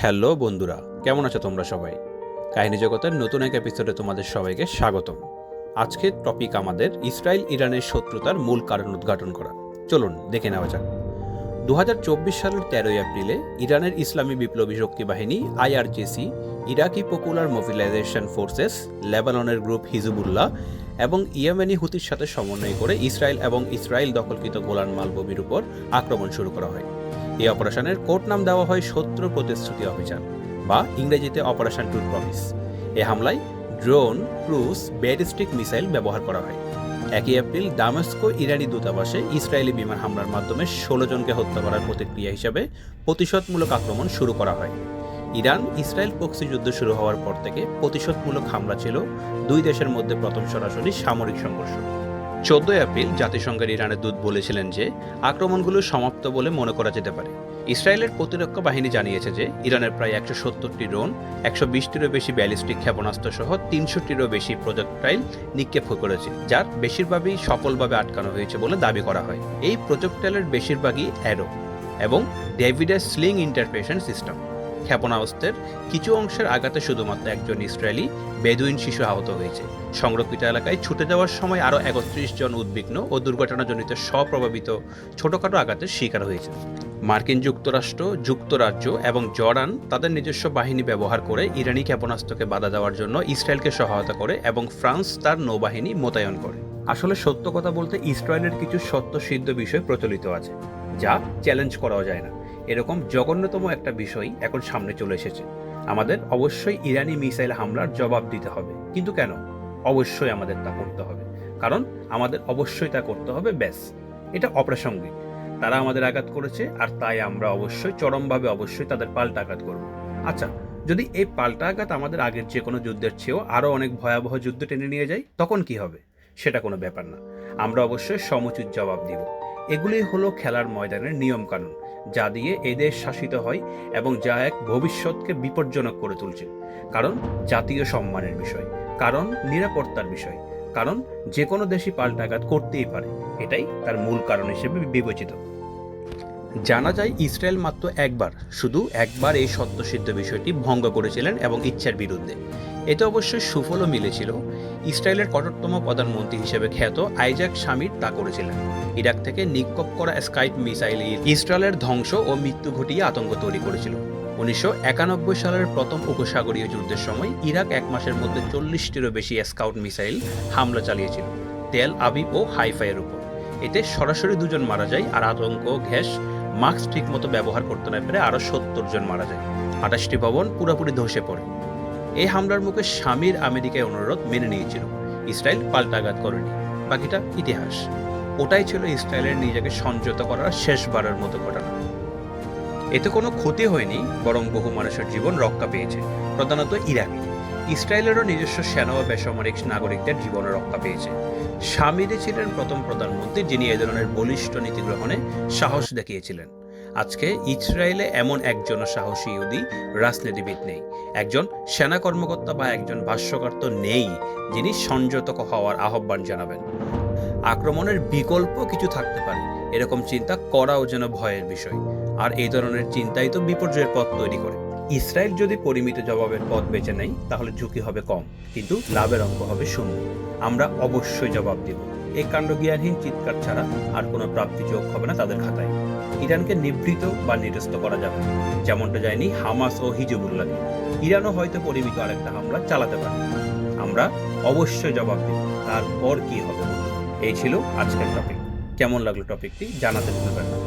Hello বন্ধুরা, কেমন আছো তোমরা সবাই? কাহিনী জগতের নতুন এক এপিসোডে তোমাদের সবাইকে স্বাগতম। আজকের টপিক আমাদের ইসরায়েল ইরানের শত্রুতার মূল কারণ উদ্ঘাটন করা। চলুন দেখে নেওয়া যাক। 2024 সালের 13 এপ্রিলে ইরানের ইসলামী বিপ্লবী শক্তি বাহিনী আইআরজিসি, ইরাকি পপুলার মোবিলাইজেশন ফোর্সেস, লেবাননের গ্রুপ হিজবুল্লাহ এবং ইয়েমেনি হুতির সাথে সমন্বয় করে ইসরায়েল দখলকৃত গোলান মালভূমির উপর আক্রমণ শুরু করা হয়। এই অপারেশনের কোড নাম দেওয়া হয় শত্রু প্রতিশ্রুতি অভিযান বা ইংরেজিতে অপারেশন ট্রু প্রমিস। এ হামলায় ড্রোন, ক্রুজ, ব্যালিস্টিক মিসাইল ব্যবহার করা হয়। 1 এপ্রিল দামেস্কো ইরানি দূতাবাসে ইসরায়েলি বিমান হামলার মাধ্যমে 16 জনকে হত্যা করার প্রতিক্রিয়া হিসাবে প্রতিশোধমূলক আক্রমণ শুরু করা হয়। ইরান ইসরায়েল প্রক্সি যুদ্ধ শুরু হওয়ার পর থেকে প্রতিশোধমূলক হামলা ছিল দুই দেশের মধ্যে প্রথম সরাসরি সামরিক সংঘর্ষ। 14 এপ্রিল জাতিসংঘের ইরানের দূত বলেছিলেন যে আক্রমণগুলো সমাপ্ত বলে মনে করা যেতে পারে। ইসরায়েলের প্রতিরক্ষা বাহিনী জানিয়েছে যে ইরানের প্রায় 170টি ড্রোন, 120টিরও বেশি ব্যালিস্টিক ক্ষেপণাস্ত্র সহ 300টিরও বেশি প্রজেক্টাইল নিক্ষেপ করেছে, যার বেশিরভাগই সফলভাবে আটকানো হয়েছে বলে দাবি করা হয়। এই প্রজেক্টাইলের বেশিরভাগই অ্যারো এবং ডেভিডের স্লিং ইন্টারপ্রেশন সিস্টেম। ক্ষেপণাস্ত্রের কিছু অংশের আঘাতে শুধুমাত্র একজন ইসরায়েলি বেদুইন শিশু আহত হয়েছে। সংরক্ষিত এলাকায় ছুটে যাওয়ার সময় আরও 31 জন উদ্বিগ্ন ও দুর্ঘটনাজনিত স্বপ্রভাবিত ছোটখাটো আঘাতের শিকার হয়েছে। মার্কিন যুক্তরাজ্য এবং জর্ডান তাদের নিজস্ব বাহিনী ব্যবহার করে ইরানি ক্ষেপণাস্ত্রকে বাধা দেওয়ার জন্য ইসরায়েলকে সহায়তা করে এবং ফ্রান্স তার নৌবাহিনী মোতায়েন করে। আসলে সত্য কথা বলতে ইসরায়েলের কিছু সত্যসিদ্ধ বিষয় প্রচলিত আছে যা চ্যালেঞ্জ করাও যায় না। এরকম জঘন্যতম একটা বিষয় এখন সামনে চলে এসেছে। আমাদের অবশ্যই ইরানি মিসাইল হামলার জবাব দিতে হবে। কিন্তু কেন? অবশ্যই আমাদের তা করতে হবে, কারণ আমাদের অবশ্যই তা করতে হবে। ব্যাস, এটা অপ্রাসঙ্গিক। তারা আমাদের আঘাত করেছে আর তাই আমরা অবশ্যই তাদের পাল্টা আঘাত করব। আচ্ছা, যদি এই পাল্টা আঘাত আমাদের আগের যে কোনো যুদ্ধের চেয়েও আরও অনেক ভয়াবহ যুদ্ধ টেনে নিয়ে যায়, তখন কি হবে? সেটা কোনো ব্যাপার না। আমরা অবশ্যই সমুচিত জবাব দিব। এগুলোই হলো খেলার ময়দানের নিয়ম কানুন, যা দিয়ে এই দেশ শাসিত হয় এবং যা এক ভবিষ্যৎকে বিপজ্জনক করে তুলছে। কারণ জাতীয় সম্মানের বিষয়, কারণ নিরাপত্তার বিষয়, কারণ যে কোনো দেশই পাল্টাঘাত করতেই পারে। এটাই তার মূল কারণ হিসেবে বিবেচিত। জানা যায় ইসরায়েল মাত্র শুধু একবার এই সত্যসিদ্ধ বিষয়টি ভঙ্গ করেছিলেন এবং ইচ্ছার বিরুদ্ধে। এতে অবশ্যই সুফলও মিলেছিল। ইসরায়েলের কঠোরতম প্রধানমন্ত্রী হিসেবে খ্যাত আইজাক শামির তা করেছিলেন। ইরাক থেকে নিক্ষেপ করা স্কাইপ মিসাইল ইসরায়েলের ধ্বংস ও মৃত্যু ঘটিয়ে আতঙ্ক তৈরি করেছিল। 1991 সালের প্রথম উপসাগরীয় যুদ্ধের সময় ইরাক 1 মাসের মধ্যে 40টিরও বেশি স্কাউট মিসাইল হামলা চালিয়েছিল তেল আবিব ও হাইফাইয়ের উপর। এতে সরাসরি 2 জন মারা যায় আর আতঙ্ক গ্যাস মাস্ক ঠিকমতো ব্যবহার করতে না পেরে আরও 70 জন মারা যায়। 28টি ভবন পুরোপুরি ধসে পড়ে। এই হামলার মুখে শামির আমেরিকায় অনুরোধ মেনে নিয়েছিল। ইসরায়েল পাল্টাঘাত করেনি। বাকিটা ইতিহাস। ওটাই ছিল ইসরায়েলের নিজেকে সংযত করার শেষবারের মতো ঘটনা। এতে কোনো ক্ষতি হয়নি, বরং বহু মানুষের জীবন রক্ষা পেয়েছে, প্রধানত ইরাকে। ইসরায়েলেরও নিজস্ব সেনা ও বেসামরিক নাগরিকদের জীবনে রক্ষা পেয়েছে। শামিরই ছিলেন প্রথম প্রধানমন্ত্রী যিনি এ ধরনের বলিষ্ঠ নীতি গ্রহণে সাহস দেখিয়েছিলেন। আজকে ইসরায়েলে এমন একজন সাহসী ইহুদি রাজনীতিবিদ নেই, একজন সেনা কর্মকর্তা বা একজন ভাষ্যকার তো নেই যিনি সংযত হওয়ার আহ্বান জানাবেন। আক্রমণের বিকল্প কিছু থাকতে পারে, এরকম চিন্তা করাও যেন ভয়ের বিষয়। আর এই ধরনের চিন্তাই তো বিপর্যয়ের পথ তৈরি করে। ইসরায়েল যদি পরিমিত জবাবের পথ বেছে নেয় তাহলে ঝুঁকি হবে কম, কিন্তু লাভের অঙ্ক হবে শূন্য। আমরা অবশ্যই জবাব দিব। এই কাণ্ডজ্ঞানহীন চিৎকার ছাড়া আর কোনো প্রাপ্তি যোগ হবে না তাদের খাতায়। ইরানকে নিবৃত বা নিরস্ত করা যাবে না, যেমনটা যায়নি হামাস ও হিজবুল্লাহকে। ইরানও হয়তো পরিমিত আরেকটা হামলা চালাতে পারে। আমরা অবশ্যই জবাব দিব। তারপর কি হবে? এই ছিল আজকের টপিক। কেমন লাগলো টপিকটি জানাতে ভুলবেন না।